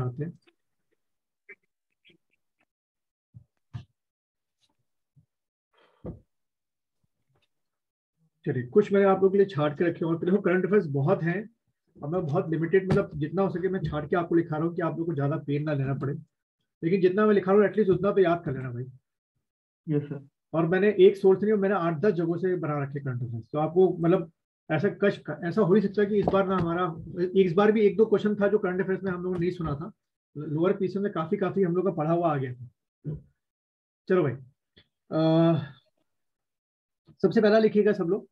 होते हैं। चलिए कुछ मैंने आप लोगों के लिए छाट के रखे और देखो करंट अफेयर्स बहुत हैं और मैं बहुत लिमिटेड, मतलब जितना हो सके मैं छाट के आपको लिखा रहा हूँ कि आप लोगों को ज्यादा पेन ना लेना पड़े, लेकिन जितना मैं लिखा रहा हूँ एटलीस्ट उतना तो याद कर लेना भाई। Yes sir. और मैंने एक सोर्स नहीं, मैंने 8-10 जगहों से बना रखे करंट अफेयर्स, तो आपको मतलब ऐसा हो ही सकता है कि इस बार ना हमारा, इस बार भी 1-2 क्वेश्चन था जो करंट अफेयर्स में हम लोगों ने नहीं सुना था, लोअर पीसी में काफी हम लोग का पढ़ा हुआ आ गया था। चलो भाई, सबसे पहला लिखिएगा सब लोग।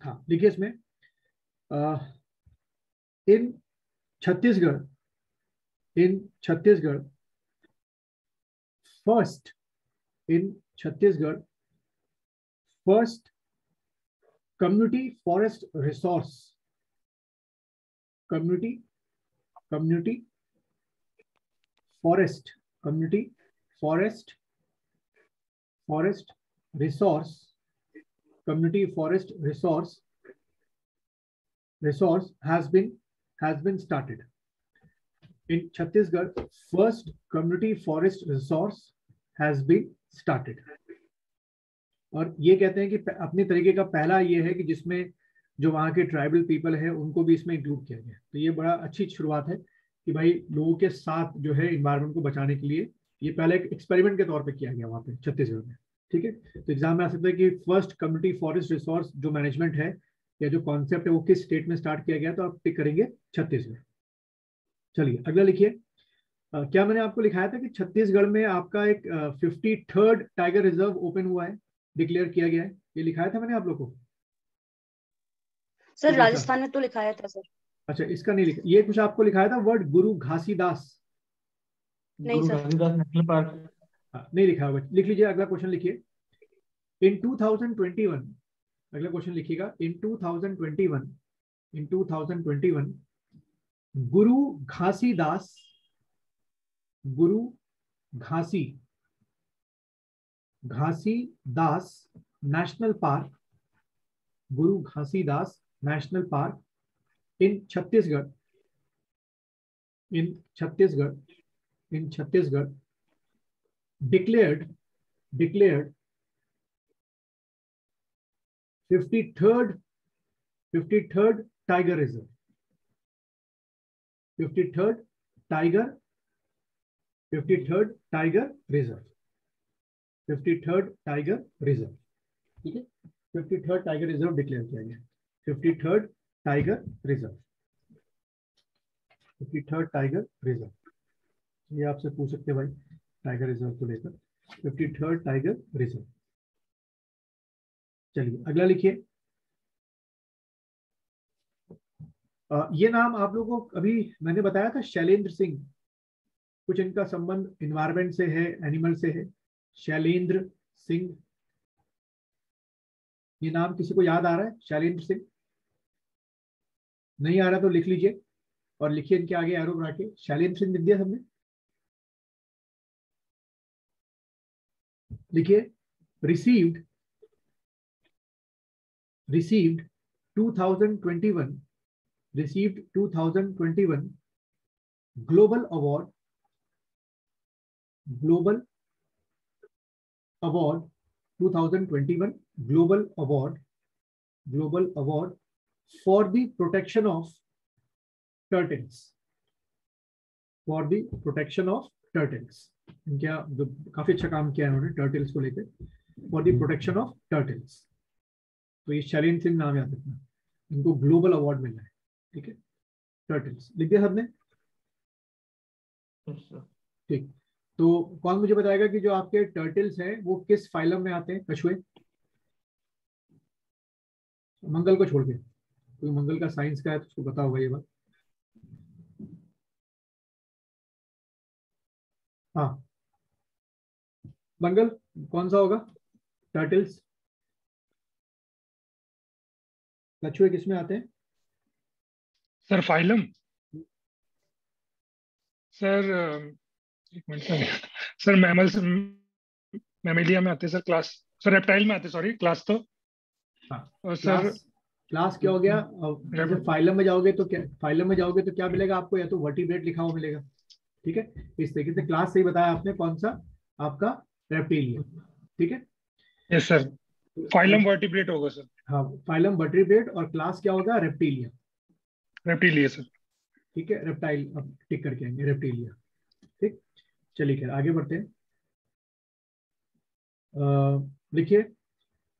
हाँ लिखिए इसमें, in Chhattisgarh first in Chhattisgarh first community forest resource community forest resource community forest resource has been started in Chhattisgarh. First community forest resource has been started, और ये कहते हैं कि अपने तरीके का पहला ये है कि जिसमें जो वहाँ के ट्राइबल पीपल है उनको भी इसमें इंक्लूड किया गया। तो ये बड़ा अच्छी शुरुआत है कि भाई लोगों के साथ जो है इन्वायरमेंट को बचाने के लिए ये पहले एक एक्सपेरिमेंट के तौर पे किया गया वहाँ पे छत्तीसगढ़ में। ठीक है, तो एग्जाम में आ सकता है कि फर्स्ट कम्युनिटी फॉरेस्ट रिसोर्स जो मैनेजमेंट है या जो कॉन्सेप्ट है वो किस स्टेट में स्टार्ट किया गया, तो आप टिक करेंगे छत्तीसगढ़। चलिए अगला लिखिए। क्या मैंने आपको लिखाया था कि छत्तीसगढ़ में आपका एक 53rd टाइगर रिजर्व ओपन हुआ है, डिक्लेयर किया गया है, ये लिखाया था मैंने आप लोग को? सर राजस्थान में तो लिखाया था सर। अच्छा इसका नहीं लिखा, ये कुछ आपको लिखाया था वर्ड गुरु घासीदास। नहीं गुरु सर। Ghasidas national park. नहीं लिखा होगा, लिख लीजिए। अगला क्वेश्चन लिखिए। इन 2021, अगला क्वेश्चन लिखिएगा। इन 2021 गुरु घासीदास नेशनल पार्क, गुरु घासीदास नेशनल पार्क इन Chhattisgarh declared 53rd tiger reserve, 53rd tiger reserve. ठीक है, 53rd टाइगर रिजर्व डिक्लेयर किया गया। 53rd टाइगर रिजर्व, ये आपसे पूछ सकते हैं भाई टाइगर रिजर्व को लेकर। 53rd tiger reserve. चलिए अगला लिखिए। ये नाम आप लोगों को अभी मैंने बताया था, शैलेंद्र सिंह, कुछ इनका संबंध इन्वायरमेंट से है, एनिमल से है। शैलेंद्र सिंह, ये नाम किसी को याद आ रहा है? शैलेंद्र सिंह नहीं आ रहा तो लिख लीजिए और लिखिए इनके आगे एरो बना के। शैलेंद्र सिंह लिख दिया सबने? लिखिए। Received 2021 global award 2021 global award for the protection of turtles, इनका जो काफी अच्छा काम किया है उन्होंने टर्टल्स को लेकर, for the protection of turtles. तो ये शैलेंद्र सिंह नाम याद रखना, इनको ग्लोबल अवार्ड मिला है। ठीक है, टर्टल्स लिख दिया सबने? ठीक, तो कौन मुझे बताएगा कि जो आपके टर्टल्स हैं वो किस फाइलम में आते हैं? कछुए, मंगल को छोड़ के, कोई मंगल का साइंस का है तो उसको पता होगा ये बात। हाँ मंगल, कौन सा होगा? टर्टल्स, कछुए किस में आते हैं? सर फाइलम, सर एक मिनट सर मैमेलिया में आते हैं सर, क्लास सर रेप्टाइल में आते हैं, सॉरी क्लास तो। हाँ और सर क्लास क्या हो गया? जैसे फाइलम में जाओगे तो क्या, फाइलम में जाओगे तो क्या मिलेगा आपको? या तो वर्टिब्रेट लिखा हुआ मिलेगा, ठीक है। इस तरीके से क्लास सही बताया आपने, कौन सा आपका? रेप्टिलिया, ठीक है। यस सर, फाइलम वर्टिब्रेट होगा सर। हाँ, फाइलम वर्टिब्रेट, और क्लास क्या होगा? Reptilia, reptilia sir. ठीक है। रेप्टाइल अब टिक करके आएंगे, रेप्टिलिया, ठीक। चलिए खैर आगे बढ़ते हैं। देखिए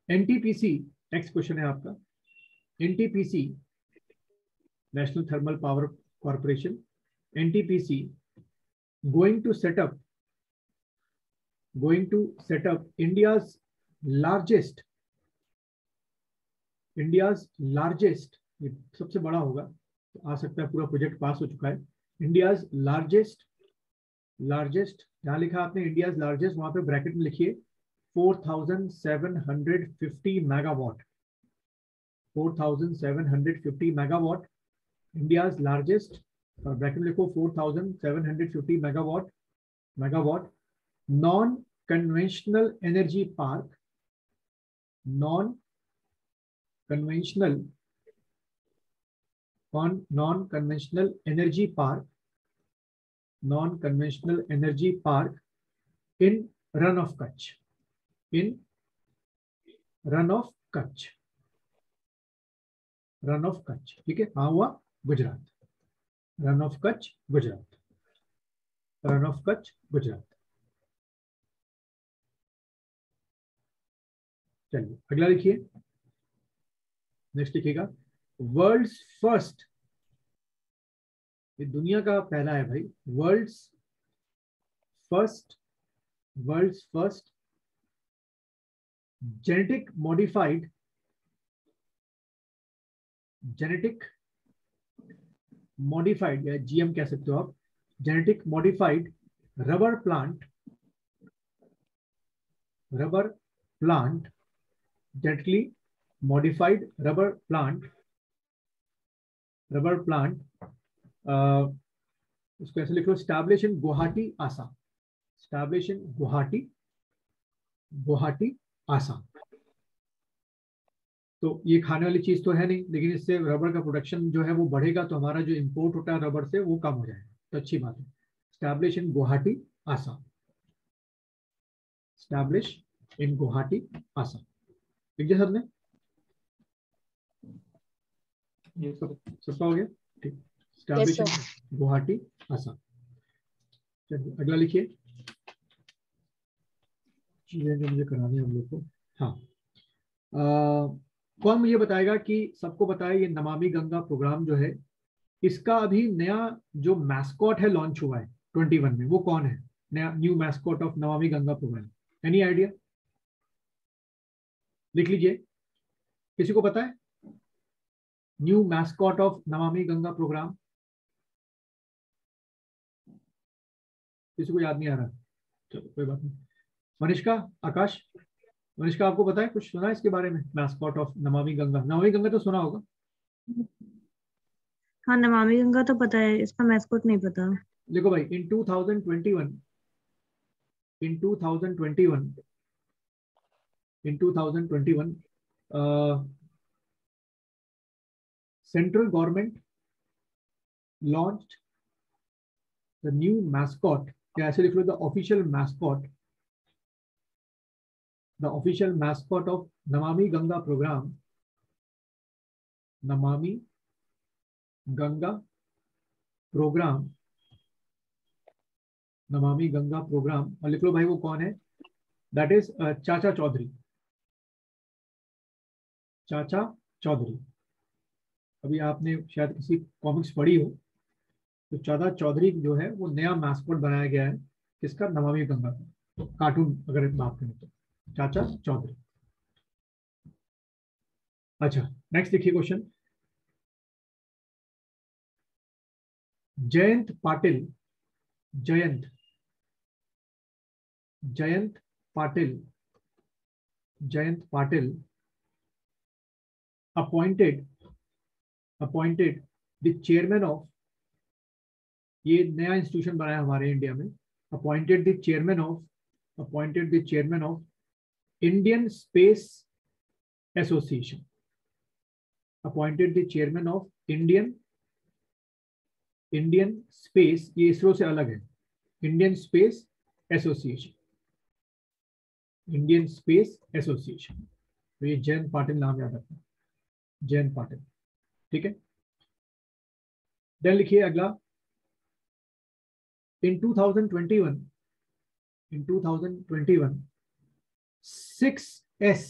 एनटीपीसी, नेक्स्ट क्वेश्चन है आपका। NTPC, national thermal power corporation, NTPC going to set up India's largest, ये सबसे बड़ा होगा, तो आ सकता है पूरा प्रोजेक्ट पास हो चुका है। इंडियाज लार्जेस्ट, जहां लिखा आपने इंडियाज लार्जेस्ट, वहां पे ब्रैकेट में लिखिए 4750 मेगावाट, 4750 मेगावाट, इंडियाज लार्जेस्ट, और ब्रैकेट में लिखो 4750 megawatt non conventional energy park, non conventional energy park in run of Kutch, ठीक है। हाँ हुआ गुजरात, रन ऑफ कच्छ गुजरात। चलिए अगला लिखिए, नेक्स्ट लिखिएगा वर्ल्ड्स फर्स्ट, ये दुनिया का पहला है भाई, वर्ल्ड्स फर्स्ट जेनेटिक मॉडिफाइड या जीएम कह सकते हो आप, genetic modified rubber plant, genetically modified rubber plant, इसको ऐसे लिख लो, स्टैब्लिश इन गुवाहाटी आसाम। तो ये खाने वाली चीज तो है नहीं, लेकिन इससे रबर का प्रोडक्शन जो है वो बढ़ेगा, तो हमारा जो इंपोर्ट होता है रबर से वो कम हो जाएगा, तो अच्छी बात है। स्टैब्लिश इन गुवाहाटी आसाम, ठीक है सबने? सबका हो गया, ठीक। Establish in Guwahati Assam. चलिए अगला लिखिए, चीजें जो मुझे करानी है हम लोग को। हाँ, कौन मुझे बताएगा कि सबको बताया ये नमामि गंगा प्रोग्राम जो है, इसका अभी नया जो मैस्कॉट है लॉन्च हुआ है 21 में, वो कौन है? नया new mascot of Namami Ganga programme, any idea? लिख लीजिए, किसी को पता है new mascot of Namami Ganga programme? किसी को याद नहीं आ रहा? चलो कोई बात नहीं। मनीषका, आकाश, मनीषका आपको पता है, कुछ सुना है इसके बारे में? मैस्कॉट ऑफ नमामि गंगा तो सुना होगा। हाँ, नमामि गंगा तो पता है, इसका मैस्कॉट नहीं पता। देखो भाई, इन 2021 central government launched the new mascot, या ऐसे लिख लो, the official mascot of Namami Ganga programme, Namami Ganga programme, और लिख लो भाई वो कौन है? दैट इज चाचा चौधरी। अभी आपने शायद किसी कॉमिक्स पढ़ी हो, तो चाचा चौधरी जो है वो नया मैस्कॉट बनाया गया है, किसका? नमामि गंगा का, तो कार्टून अगर बात करें तो चाचा चौधरी। अच्छा, नेक्स्ट देखिए question. Jayant Patil appointed the chairman of, ये नया इंस्टीट्यूशन बनाया हमारे इंडिया में, appointed the chairman of Indian Space Association, appointed the chairman of Indian space, ये इसरो से अलग है, Indian space association, Indian space association. तो ये जयंत पाटिल नाम याद रखना, जयंत पाटिल, ठीक है। देन लिखिए अगला, इन 2021 6S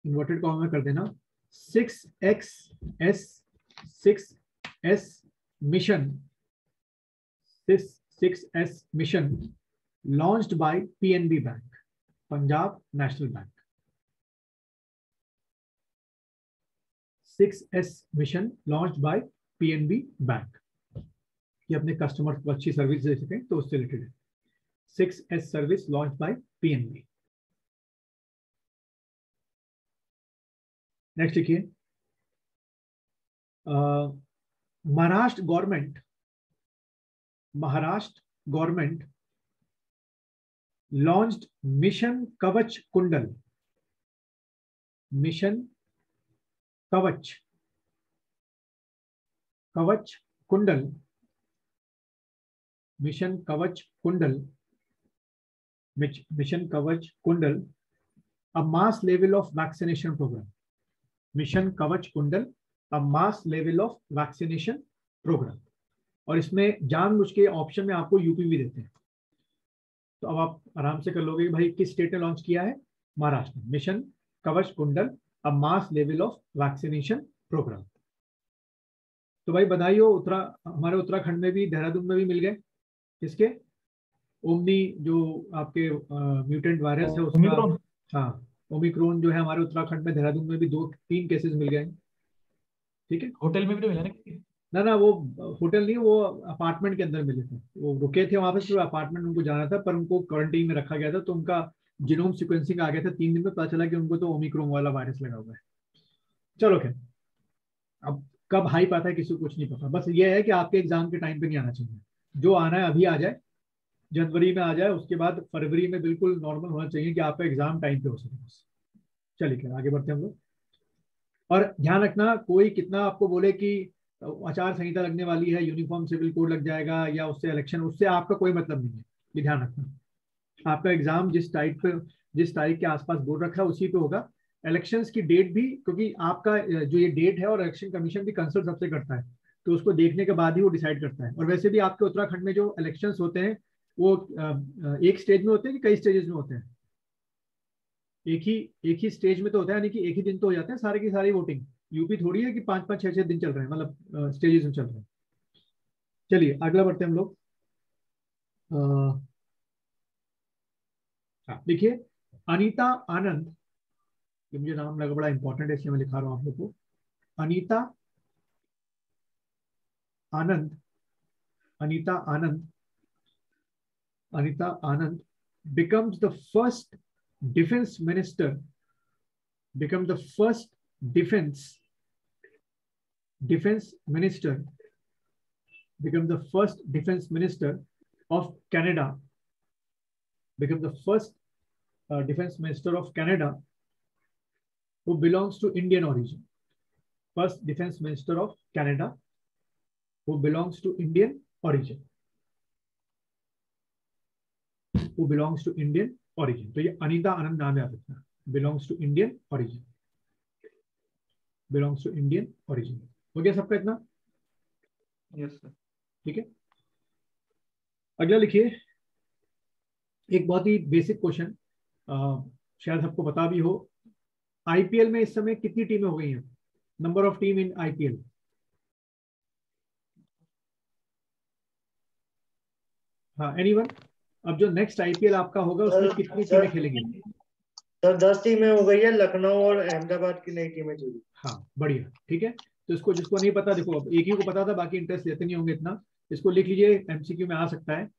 इन्वर्टेड कॉमा में कर देना, 6S mission, this 6S mission launched by PNB Bank, Punjab National Bank। 6S mission launched by PNB Bank, कि अपने कस्टमर को अच्छी सर्विस दे सकें तो उससे रिलेटेड है। 6S service launch by PNB। Next लिखिए, Maharashtra government launched mission Kavach कुंडल, मिशन कवच कुंडल, mission Kavach Kundal, a mass level of vaccination programme. Mission Kavach Kundal, a mass level of vaccination programme. और इसमें जानबूझ के ऑप्शन में आपको यूपी भी देते हैं, तो अब आप आराम से कर लोगे भाई किस स्टेट ने लॉन्च किया है, Maharashtra. Mission Kavach Kundal, a mass level of vaccination programme. तो भाई बधाई हो, हमारे उत्तराखंड में भी, देहरादून में भी मिल गए किसके, ओमनी जो आपके म्यूटेंट वायरस है उसका, ओमिक्रॉन। हाँ ओमिक्रॉन जो है हमारे उत्तराखंड में, देहरादून में भी 2-3 केसेस मिल गए, ठीक है। होटल में भी तो मिला ना? ना वो होटल नहीं, वो अपार्टमेंट के अंदर मिले थे, वो रुके थे वहां पे, तो अपार्टमेंट उनको जाना था, पर उनको क्वारंटीन में रखा गया था, तो उनका जीनोम सीक्वेंसिंग आ गया था 3 दिन में, पता चला कि उनको तो ओमिक्रॉन वाला वायरस लगा हुआ है। चलो खैर, अब कब हाइप आता है किसी को कुछ नहीं पता, बस ये है कि आपके एग्जाम के टाइम पे नहीं आना चाहिए, जो आना है अभी आ जाए, जनवरी में आ जाए, उसके बाद फरवरी में बिल्कुल नॉर्मल होना चाहिए कि आपका एग्जाम टाइम पे हो सके बस। चलिए खैर आगे बढ़ते हैं हम लोग। और ध्यान रखना, कोई कितना आपको बोले कि आचार संहिता लगने वाली है, यूनिफॉर्म सिविल कोड लग जाएगा, या उससे इलेक्शन, उससे आपका कोई मतलब नहीं है, ये ध्यान रखना। आपका एग्जाम जिस तारीख के आसपास बोर्ड रखा है उसी पे होगा। इलेक्शंस की डेट भी, क्योंकि आपका जो ये डेट है और इलेक्शन कमीशन भी कंसल्ट सबसे करता है, तो उसको देखने के बाद ही वो डिसाइड करता है। और वैसे भी आपके उत्तराखंड में जो इलेक्शंस होते हैं वो एक स्टेज में होते हैं कि कई स्टेजेस में होते हैं? एक ही स्टेज में तो होता है, यानी कि एक ही दिन तो हो जाते हैं सारे की सारी वोटिंग। यूपी थोड़ी है कि 5-5, 6-6 दिन चल रहे हैं, मतलब स्टेजेस में चल रहे हैं। चलिए अगला बढ़ते हैं हम लोग। देखिए, अनीता आनंद, ये मुझे नाम लगा बड़ा इंपॉर्टेंट है इसलिए मैं लिखा रहा हूँ आप लोग को। अनीता आनंद becomes the first defense minister, become the first defense minister of Canada, become the first defense minister of Canada who belongs to Indian origin. First defense minister of Canada who belongs to Indian origin. Who belongs to Indian origin. तो ये अनीता आनंद नाम याद रखना, belongs to Indian origin. belongs to Indian origin. हो गया सबका इतना? Yes sir. ठीक है, अगला लिखिए, एक बहुत ही बेसिक क्वेश्चन, शायद सबको पता भी हो। आईपीएल में इस समय कितनी टीमें हो गई हैं? Number of team in IPL. हाँ, एनीवन? अब जो नेक्स्ट आईपीएल आपका होगा उसमें कितनी टीमें खेलेंगी? सर 10 टीमें हो गई है, लखनऊ और अहमदाबाद की नई टीमें जुड़ी। हाँ बढ़िया, ठीक है। तो इसको, जिसको नहीं पता, देखो अब एक ही को पता था, बाकी इंटरेस्ट लेते नहीं होंगे इतना, इसको लिख लीजिए, एमसीक्यू में आ सकता है।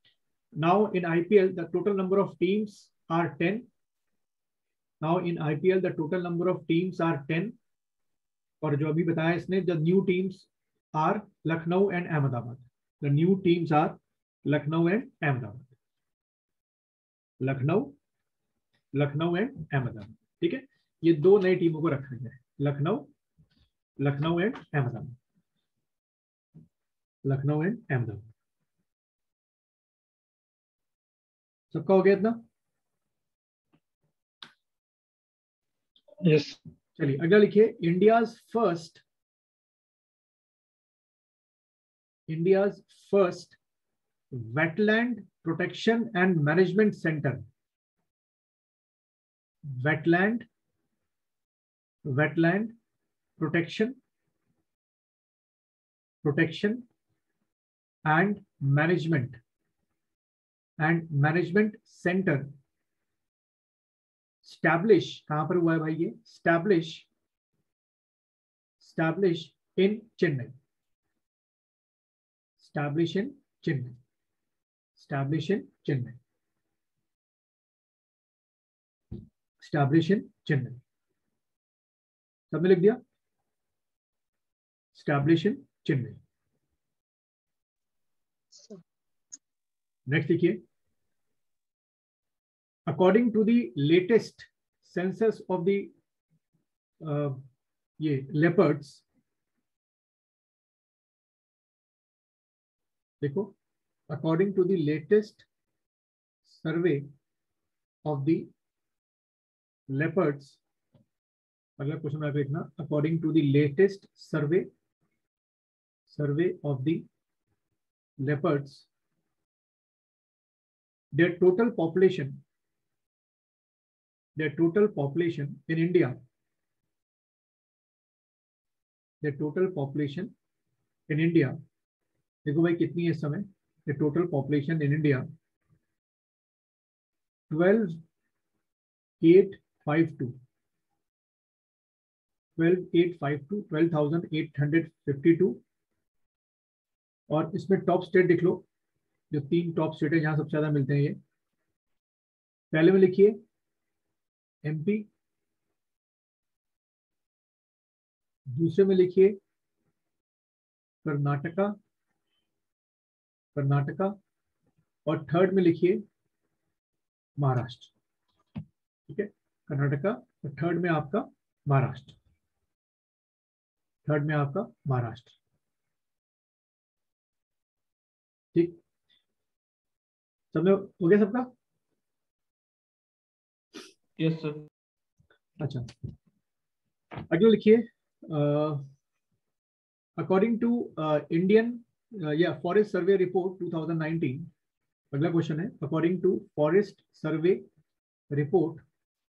Now in IPL the total number of teams are 10। Now in IPL the total number of teams are 10। और जो अभी बताया इसने, the new teams are Lucknow and Ahmedabad. The new teams are Lucknow and Ahmedabad. Lucknow and Ahmedabad, ठीक है। ये 2 नई टीमों को रखा गया है, लखनऊ लखनऊ एंड अहमदाबाद, लखनऊ एंड अहमदाबाद। सबका हो गया इतना? यस चलिए अगला लिखिए, India's first wetland protection and management centre, wetland protection and management centre establish, कहां पर हुआ है भाई ये? Establish in Chennai, establish in Chennai. सबने लिख दिया? Establish in Chennai. नेक्स्ट लिखिए, according to the latest census of the ये लेपर्ड्स, देखो, according to the latest survey of the leopards, अगला क्वेश्चन आप देखना, according to the latest survey of the leopards, their total population in India, देखो भाई कितनी है इस समय? the total population in India 12,852 और इसमें टॉप स्टेट देख लो, जो 3 टॉप स्टेट है जहां सबसे ज्यादा मिलते हैं ये। पहले में लिखिए एमपी, दूसरे में लिखिए कर्नाटका, और थर्ड में लिखिए महाराष्ट्र। ठीक है, कर्नाटका और थर्ड में आपका महाराष्ट्र, ठीक। सब हो गया सबका? Yes sir. अच्छा, अगला लिखिए, according to Indian forest survey report 2019, अगला क्वेश्चन है, according to forest survey report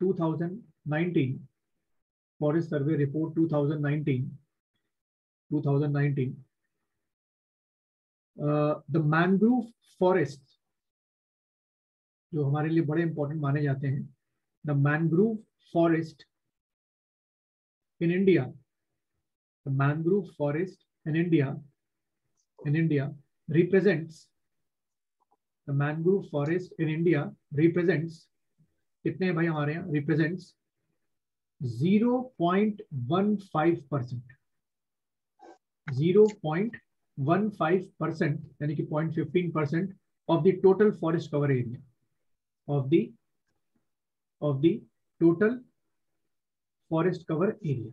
2019, forest survey report 2019, the mangrove forest, जो हमारे लिए बड़े इंपॉर्टेंट माने जाते हैं, the mangrove forest in India, the mangrove forest in India represents, the mangrove forest in India represents, कितने हैं भाई हमारे यहाँ? represents 0.15%, 0.15% यानी कि 0.15% of the total forest cover area, of the total forest cover area,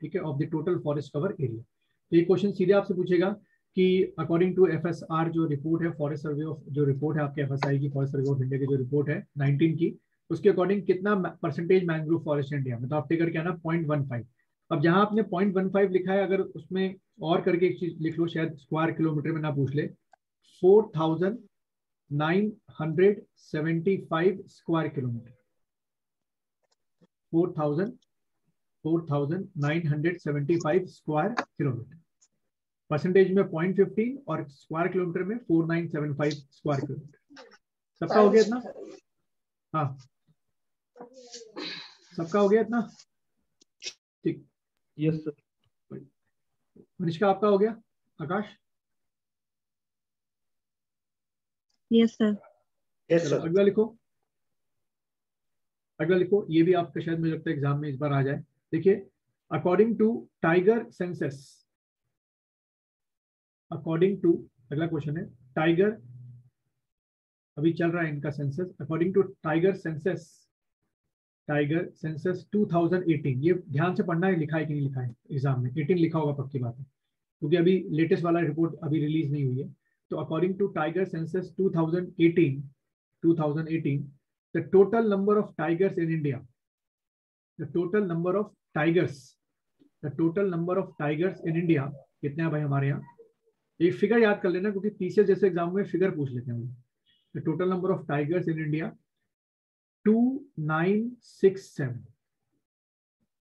ठीक है, of the total forest cover area. तो ये क्वेश्चन सीधे आपसे पूछेगा कि अकॉर्डिंग टू एफएसआर, जो रिपोर्ट है फॉरेस्ट सर्वे ऑफ, जो रिपोर्ट है आपके एफएसआई की, फॉरेस्ट सर्वे ऑफ इंडिया की जो रिपोर्ट है 19 की, उसके अकॉर्डिंग कितना परसेंटेज मैंग्रोव फॉरेस्ट इंडिया में, तो आप टेकर क्या ना 0.15। अब जहां आपने 0.15 लिखा है, अगर उसमें और करके एक चीज लिख लो, शायद स्क्वायर किलोमीटर में ना पूछ ले, 4,975 square kilometre, 4,975 square kilometre, percentage में 0.15 और स्क्वायर किलोमीटर में 4,975 स्क्वायर किलोमीटर। सबका हो गया इतना? हाँ, सबका हो गया इतना? ठीक, यस सर। मनीषका आपका हो गया? आकाश? Yes sir. चलो अगला लिखो, ये भी आपका शायद मुझे लगता है एग्जाम में इस बार आ जाए। देखिए, अकॉर्डिंग टू टाइगर सेंसस, अगला क्वेश्चन है, टाइगर अभी चल रहा है इनका census, according to tiger census tiger census 2018, ये ध्यान से पढ़ना है, लिखा है कि नहीं लिखा है एग्जाम में, 18 लिखा होगा पक्की बात है, क्योंकि अभी लेटेस्ट वाला रिपोर्ट अभी रिलीज नहीं हुई है। तो according to tiger census 2018, the total number of tigers in India, the total number of tigers, the total number of tigers in India कितने हैं भाई हमारे यहाँ? एक फिगर याद कर लेना, क्योंकि पीछे जैसे एग्जाम में फिगर पूछ लेते हैं। The total number of tigers in India 2967।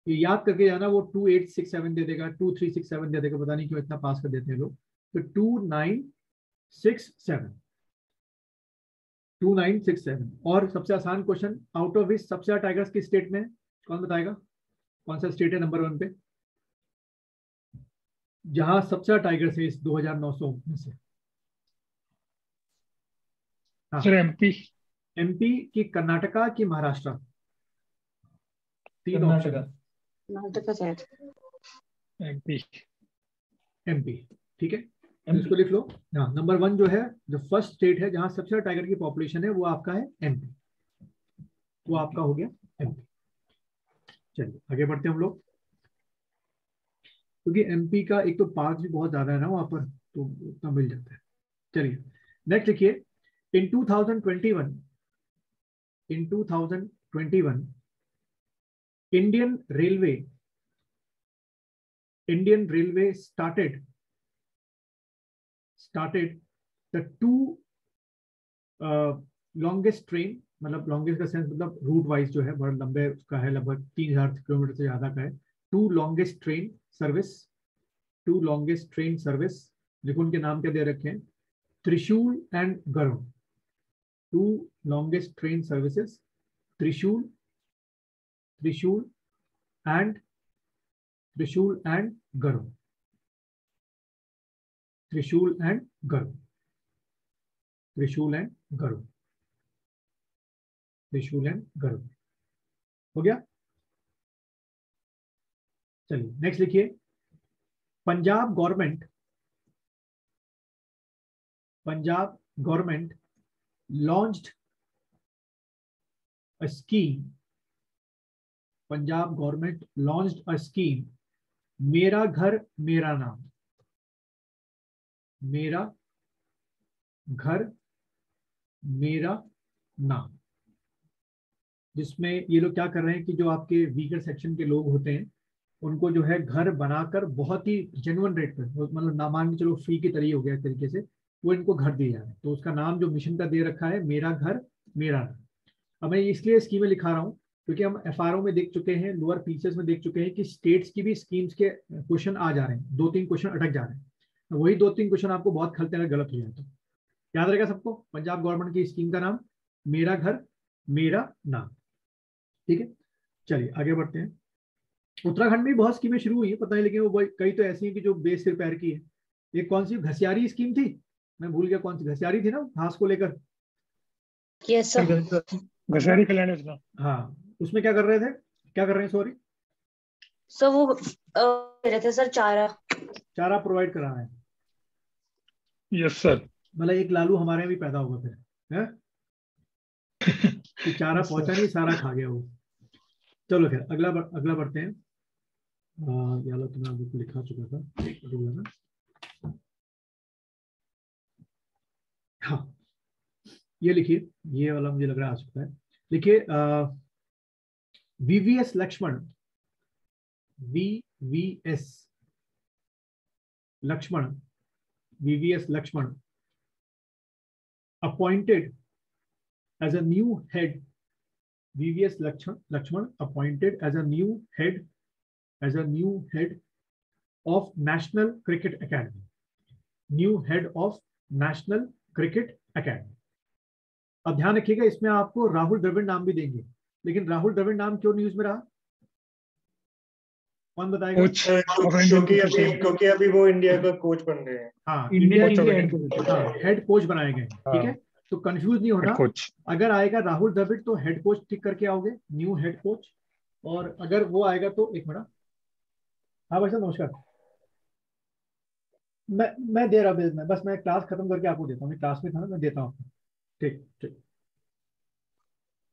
ये याद करके जाना, वो 2867 दे देगा, 2367 दे देगा, पता नहीं क्यों इतना पास कर देते हैं लोग। तो 2967 और सबसे आसान क्वेश्चन, आउट ऑफ विच सबसे ज्यादा टाइगर्स किस स्टेट में है? कौन बताएगा कौन सा स्टेट है नंबर 1 पे, जहां सबसे ज्यादा टाइगर्स है इस 2900 में से? हाँ, सर एमपी। एमपी की, कर्नाटका की, महाराष्ट्र? 3 ऑप्शन। कर्नाटका शायद। एमपी। एमपी, ठीक है, इसको लिख लो। हाँ, नंबर 1 जो है, जो फर्स्ट स्टेट है जहां सबसे ज्यादा टाइगर की पॉपुलेशन है, वो आपका है एमपी, वो आपका हो गया एमपी। चलिए आगे बढ़ते हैं हम लोग, क्योंकि एमपी का एक तो पार्क भी बहुत ज्यादा है ना वहां पर, तो उतना मिल जाता है। चलिए नेक्स्ट लिखिए, इन 2021 Indian railway started the 2 longest train, मतलब लॉन्गेस्ट का सेंस मतलब रूट वाइज जो है बहुत लंबे उसका है, लगभग 3000 किलोमीटर से ज्यादा का है। 2 लॉन्गेस्ट ट्रेन सर्विस, देखो उनके नाम क्या दे रखे हैं, Trishul and Garud. 2 longest train services, Trishul and Garud, Trishul and Garud, हो गया। चलिए नेक्स्ट लिखिए, Punjab government launched a scheme, मेरा घर मेरा नाम, मेरा घर मेरा नाम, जिसमें ये लोग क्या कर रहे हैं कि जो आपके वीकर सेक्शन के लोग होते हैं उनको जो है घर बनाकर बहुत ही जेन्युइन रेट पर, मतलब ना मान के चलो फ्री के तरीके हो गया एक तरीके से, वो इनको घर दिए जा रहे हैं। तो उसका नाम जो मिशन का दे रखा है, मेरा घर मेरा नाम। अब मैं इसलिए स्कीमें लिखा रहा हूँ क्योंकि हम एफआरओ में देख चुके हैं, लोअर पीसीएस में देख चुके हैं कि स्टेट्स की भी स्कीम्स के क्वेश्चन आ जा रहे हैं, 2-3 क्वेश्चन अटक जा रहे हैं। तो वही 2-3 क्वेश्चन आपको बहुत खलते हैं, गलत हो जाए तो याद रहेगा सबको, पंजाब गवर्नमेंट की स्कीम का नाम मेरा घर मेरा नाम, ठीक है। चलिए आगे बढ़ते हैं। उत्तराखंड में बहुत स्कीमें शुरू हुई है, पता नहीं, लेकिन वो कई तो ऐसी हैं कि जो बेस सिर पैर की है। एक कौन सी घसियारी स्कीम थी, मैं भूल गया कौन सी, घसियारी थी ना घास को लेकर? Yes sir. घसारी कल्याण योजना। हाँ, उसमें क्या कर रहे थे, क्या कर रहे हैं सॉरी? सर वो दे रहे थे सर चारा प्रोवाइड कराना है। Yes sir. मतलब एक लालू हमारे यहाँ भी पैदा होगा फिर, है कि चारा पहुंचा नहीं, सारा खा गया वो। चलो खैर अगला बढ़ते हैं। यार तो मैं आपको लिखा चुका था ना। हाँ, ये लिखिए, ये वाला मुझे लग रहा है आ सकता है। लिखिए, VVS Laxman appointed as a new head, VVS Lakshman appointed as a new head of National Cricket Academy. अब ध्यान रखिएगा, इसमें आपको राहुल द्रविड़ नाम भी देंगे, लेकिन राहुल द्रविड़ नाम क्यों न्यूज में रहा, कौन बताएगा? क्योंकि अभी वो इंडिया का कोच बन गए हैं। हाँ, इंडिया हेड कोच बनाए गए, ठीक है। तो कंफ्यूज नहीं होना, अगर आएगा राहुल द्रविड़ तो हेड कोच टिक करके आओगे, न्यू हेड कोच। और अगर वो आएगा तो एक मिनट, हाँ भाई साहब नमस्कार, मैं दे रहा हूँ, बस मैं क्लास खत्म करके आपको देता हूँ, मैं क्लास में था ना, मैं देता हूँ आपको, ठीक ठीक।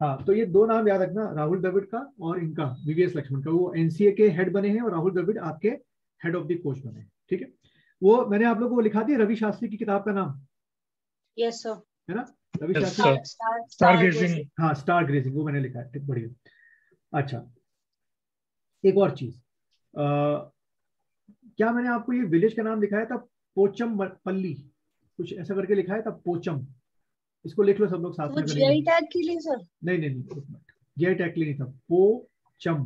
हाँ, तो ये दो नाम याद रखना, राहुल द्रविड़ का और इनका वीवीएस लक्ष्मण का। वो एनसीए के हेड बने हैं और राहुल द्रविड़ आपके हेड ऑफ द कोच बने हैं, ठीक है। वो मैंने आप लोगों को लिखा दिया रवि शास्त्री की किताब का नाम, यस सर। है ना? Ravi Yes, Shastri, sir. Stargazing. हाँ स्टार ग्रेजिंग, वो मैंने लिखा है, ठीक, बढ़िया। अच्छा, एक और चीज, क्या मैंने आपको ये विलेज का नाम लिखाया था? पोचमपल्ली, कुछ ऐसा करके लिखा है था, पोचम। इसको लिख लो सब लोग साथ वो में। जीआई टैग के लिए सर? नहीं नहीं नहीं, एक मिनट, जीआई टैग के लिए नहीं था, पोचम,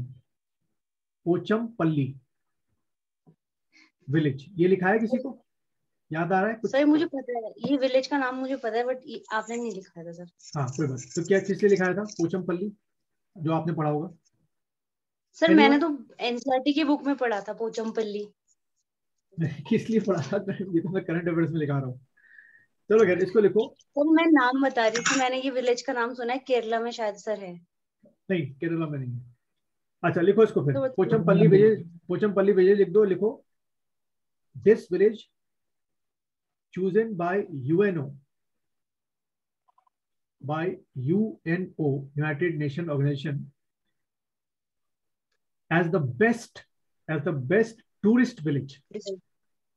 पोचमपल्ली विलेज, ये लिखा है, किसी को याद आ रहा है कुछ? सर मुझे पता है, ये विलेज का नाम मुझे पता है, बट आपने नहीं लिखा था सर। हाँ कोई बात, तो क्या किस लिए लिखाया था पोचमपल्ली, जो आपने पढ़ा होगा? सर मैंने तो एनसीईआरटी की बुक में पढ़ा था पोचमपल्ली। किस लिए पढ़ा था? ये तो मैं करंट अफेयर्स में लिखा रहा हूँ। चलो खैर, इसको लिखो। सर मैं नाम बता रही थी, मैंने ये विलेज का नाम सुना है, केरला में शायद सर है। नहीं, केरला में नहीं है। अच्छा, लिखो इसको फिर, तो पोचमपल्ली विलेज, पोचमपल्ली विलेज लिख दो, लिखो this village chosen by UNO, United Nations Organization, as the best tourist village,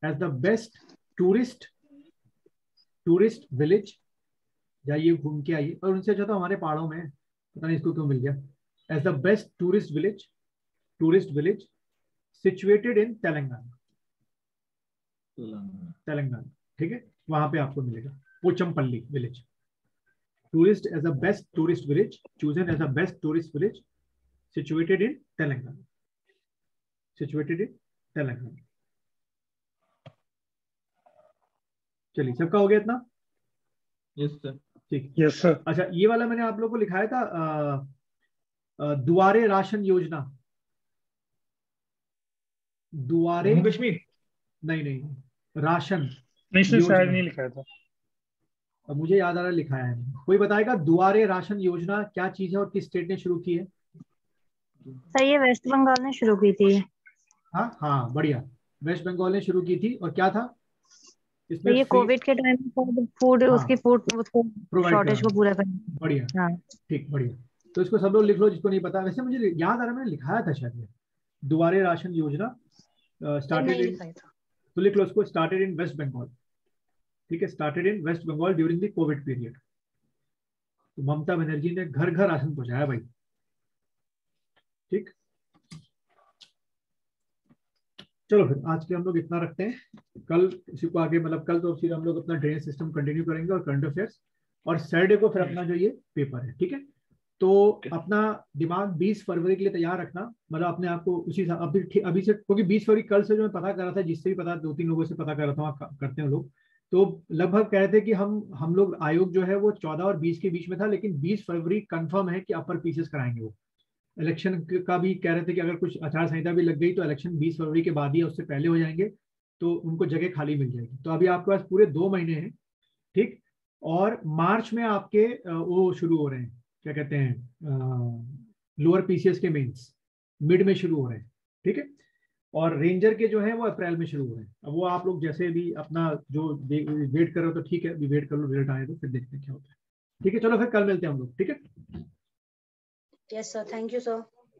as the best tourist village। जाइए घूम के आइए, और उनसे अच्छा तो हमारे पहाड़ों में, पता नहीं इसको क्यों मिल गया। As the best tourist village situated in Telangana, ठीक है, वहां पे आपको मिलेगा Pochampally village. Tourist as a best tourist village, chosen as a best tourist village, situated in Telangana, चलिए, सबका हो गया इतना? Yes sir. ठीक। Yes, sir. अच्छा, ये वाला मैंने आप लोगों को लिखाया था, दुआरे राशन योजना, दुआरे, जम्मू कश्मीर। नहीं, राशन नहीं सर, योजना। शायद नहीं लिखा था। अब मुझे याद आ रहा, लिखाया है। कोई बताएगा दुआरे राशन योजना क्या चीज है और किस स्टेट ने शुरू की है? सर ये वेस्ट बंगाल ने शुरू की थी। हाँ बढ़िया, वेस्ट बंगाल ने शुरू की थी। और क्या था इसमें? तो ये कोविड के टाइम में फूड उसकी फूड शॉर्टेज को पूरा करना। बढ़िया, हाँ ठीक, बढ़िया। तो इसको सब लोग लिख लो जिसको नहीं पता। वैसे मुझे याद आ रहा, मैंने लिखाया था शायद ये दुआरे राशन योजना, स्टार्टेड इन, तो लिख लो इसको, स्टार्टेड इन वेस्ट बंगाल, ठीक है, started in West Bengal during the covid period. तो ममता बनर्जी ने घर घर राशन पहुंचाया भाई, ठीक। चलो फिर आज के हम लोग इतना रखते हैं, कल इसी को आगे, मतलब कल तो फिर हम लोग अपना ड्रेनेज सिस्टम कंटिन्यू करेंगे और करंट अफेयर्स, और सैटरडे को फिर अपना जो ये पेपर है, ठीक है। तो अपना दिमाग 20 फरवरी के लिए तैयार रखना, मतलब अपने आप को उसी अभी से, क्योंकि 20 फरवरी कल से जो मैं पता कर रहा था, जिससे भी पता, 2-3 लोगों से पता कर रहा था, करते हैं लोग, तो लगभग कह रहे थे कि हम लोग आयोग जो है वो 14 और 20 के बीच में था, लेकिन 20 फरवरी कंफर्म है कि अपर पीसेस कराएंगे। वो इलेक्शन का भी कह रहे थे कि अगर कुछ आचार संहिता भी लग गई तो इलेक्शन 20 फरवरी के बाद ही, उससे पहले हो जाएंगे, तो उनको जगह खाली मिल जाएगी। तो अभी आपके पास पूरे 2 महीने हैं, ठीक। और मार्च में आपके वो शुरू हो रहे हैं, क्या कहते हैं, लोअर पीसीएस के मेंस मिड में शुरू हो रहे हैं, ठीक है। और रेंजर के जो है वो अप्रैल में शुरू हो रहे हैं। अब वो आप लोग जैसे भी अपना जो वेट कर रहे हो तो ठीक है, अभी वेट कर लो, रिजल्ट आए तो फिर देखते हैं क्या होता है, ठीक है। चलो फिर कल मिलते हैं हम लोग, ठीक है। Yes sir, thank you sir.